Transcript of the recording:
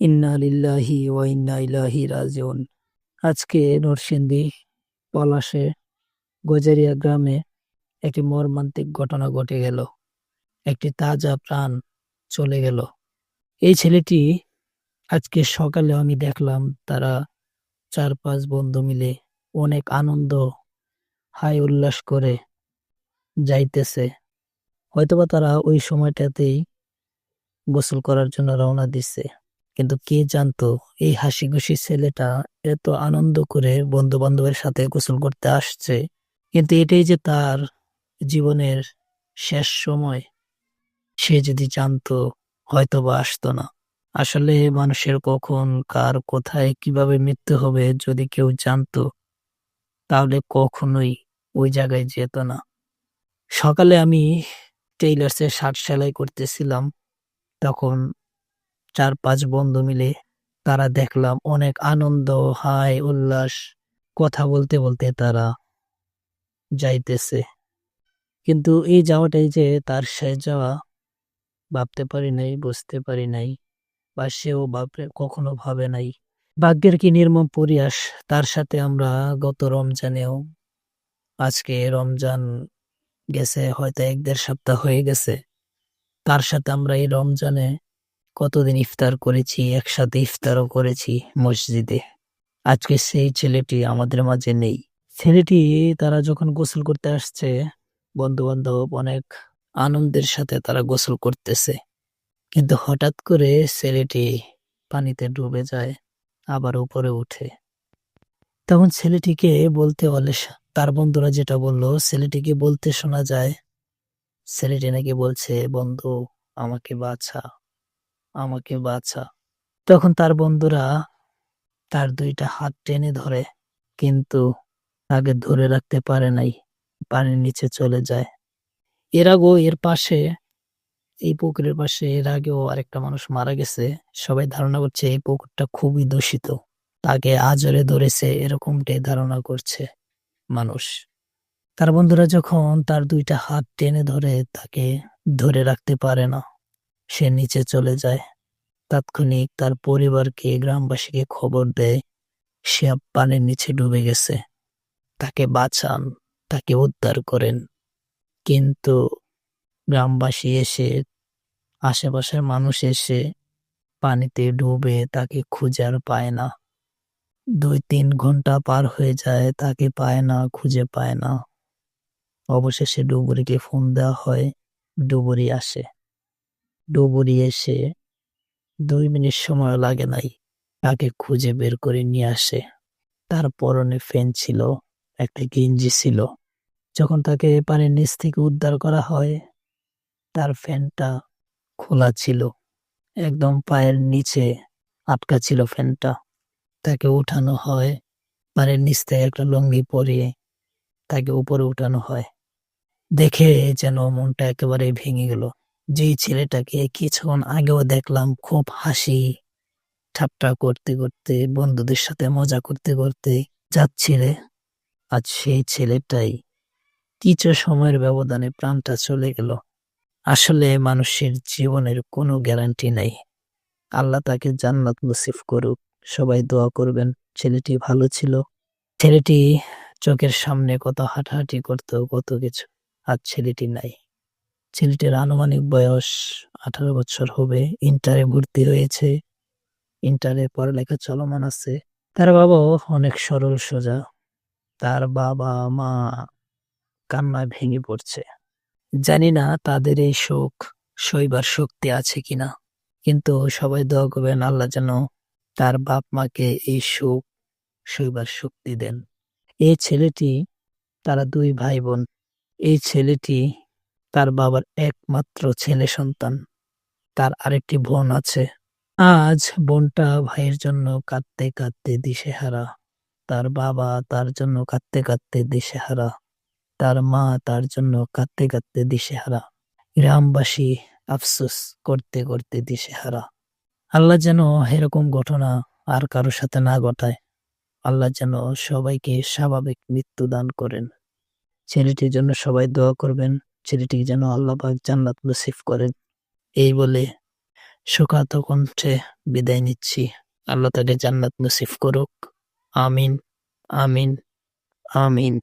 ইন্না লিল্লাহি ওয়া ইন্না ইলাইহি রাজিউন। আজকে নরসিংদী পলাশে গজারিয়া গ্রামে একটি মর্মান্তিক ঘটনা ঘটে গেল। একটি তাজা প্রাণ চলে গেল। এই ছেলেটি আজকে সকালে আমি দেখলাম তারা 4-5 বন্ধু মিলে অনেক আনন্দ হাই উল্লাস করে যাইতেছে। হয়তোবা তারা ওই সময়টাতেই গোসল করার জন্য রওনা দিচ্ছে। কিন্তু কে জানতো এই হাসি খুশি ছেলেটা এত আনন্দ করে বন্ধু বান্ধবের সাথে গোসল করতে আসছে, কিন্তু এটাই যে তার জীবনের শেষ সময়। সে যদি জানতো হয়তো বা আসতো না। আসলে মানুষের কখন কার কোথায় কিভাবে মৃত্যু হবে যদি কেউ জানতো, তাহলে কখনোই ওই জায়গায় যেত না। সকালে আমি টেইলার্সের শার্ট সেলাই করতেছিলাম, তখন 4-5 বন্ধু মিলে তারা দেখলাম অনেক আনন্দ হাই উল্লাস কথা বলতে বলতে তারা যাইতেছে। কিন্তু এই যাওয়াটাই যে তার শেষ যাওয়া ভাবতে পারি নাই, বুঝতে পারি নাই, বা সেও কখনো ভাবে নাই। ভাগ্যের কি নির্মম পরিহাস, তার সাথে আমরা গত রমজানেও, আজকে রমজান গেছে হয়তো 1-1.5 সপ্তাহ হয়ে গেছে, তার সাথে আমরা এই রমজানে কতদিন ইফতার করেছি, একসাথে ইফতারও করেছি মসজিদে। আজকে সেই ছেলেটি আমাদের মাঝে নেই। ছেলেটি তারা যখন গোসল করতে আসছে, বন্ধু বান্ধব অনেক আনন্দের সাথে তারা গোসল করতেছে, কিন্তু হঠাৎ করে ছেলেটি পানিতে ডুবে যায়, আবার উপরে উঠে। তখন ছেলেটিকে বলতে বলে, তার বন্ধুরা যেটা বললো, ছেলেটিকে বলতে শোনা যায়, ছেলেটি নাকি বলছে, বন্ধু আমাকে বাঁচা, আমাকে বাঁচা। তখন তার বন্ধুরা তার 2টা হাত টেনে ধরে, কিন্তু তাকে ধরে রাখতে পারে নাই, পানির নিচে চলে যায়। এর আগেও এর পাশে, এই পুকুরের পাশে এর আগেও আরেকটা মানুষ মারা গেছে। সবাই ধারণা করছে এই পুকুরটা খুবই দূষিত, তাকে আজরে ধরেছে এরকমটাই ধারণা করছে মানুষ। তার বন্ধুরা যখন তার 2টা হাত টেনে ধরে তাকে ধরে রাখতে পারে না, সে নিচে চলে যায়। তাৎক্ষণিক তার পরিবারকে, গ্রামবাসীকে খবর দেয় সে পানির নিচে ডুবে গেছে, তাকে বাঁচান, তাকে উদ্ধার করেন। কিন্তু গ্রামবাসী এসে, আশেপাশের মানুষ এসে পানিতে ডুবে তাকে খুঁজে আর পায় না। 2-3 ঘন্টা পার হয়ে যায়, তাকে পায় না, খুঁজে পায় না। অবশেষে ডুবুরিকে ফোন দেওয়া হয়, ডুবুরি আসে। ডুবুরি এসে 2 মিনিট সময় লাগে নাই, তাকে খুঁজে বের করে নিয়ে আসে। তার পরনে প্যান্ট ছিল, একটা গেঞ্জি ছিল। যখন তাকে পানির নিচ থেকে উদ্ধার করা হয়, তার প্যান্টটা খোলা ছিল, একদম পায়ের নিচে আটকা ছিল প্যান্টটা। তাকে উঠানো হয়, পানির নিচ থেকে একটা লুঙ্গি পরিয়ে তাকে উপরে উঠানো হয়। দেখে যেন মনটা একেবারে ভেঙে গেল। যেই ছেলেটাকে কিছুক্ষণ আগেও দেখলাম খুব হাসি ঠাট্টা করতে করতে, বন্ধুদের সাথে মজা করতে করতে যাচ্ছিলে, আজ সেই ছেলেটাই কিছু সময়ের ব্যবধানে প্রাণটা চলে গেল। আসলে মানুষের জীবনের কোনো গ্যারান্টি নাই। আল্লাহ তাকে জান্নাত নসিব করুক। সবাই দোয়া করবেন। ছেলেটি ভালো ছিল। ছেলেটি চোখের সামনে কত হাঁটাহাঁটি করতো, কত কিছু। আজ ছেলেটি নাই। ছেলেটির আনুমানিক বয়স 18 বছর হবে। ইন্টারে ভর্তি হয়েছে। ইন্টারে পড়ালেখা চলমান আছে। তার বাবাও অনেক সরল সোজা। তার বাবা মা কান্নায় ভেঙে পড়ছে। জানি না তাদের এই শোক সইবার শক্তি আছে কিনা, কিন্তু সবাই দোয়া করবেন আল্লাহ যেন তার বাপ মাকে এই শোক সইবার শক্তি দেন। এই ছেলেটি, তারা 2 ভাই বোন। এই ছেলেটি তার বাবার একমাত্র ছেলে সন্তান। তার আরেকটি বোন আছে। আজ বোনটা ভাইয়ের জন্য কাঁদতে কাঁদতে দিশেহারা। তার বাবা তার জন্য কাঁদতে কাঁদতে দিশেহারা। তার মা তার জন্য কাঁদতে কাঁদতে দিশেহারা। গ্রামবাসী আফসোস করতে করতে দিশেহারা। আল্লাহ যেন এরকম ঘটনা আর কারো সাথে না ঘটায়। আল্লাহ যেন সবাইকে স্বাভাবিক মৃত্যু দান করেন। ছেলেটির জন্য সবাই দোয়া করবেন। ছেলেটিকে যেন আল্লাহ পাক জান্নাত নসিব করেন। এই বলে শোকাহত কণ্ঠে বিদায় নিচ্ছি। আল্লাহ তাদের জান্নাত নসিব করুক। আমিন, আমিন, আমিন।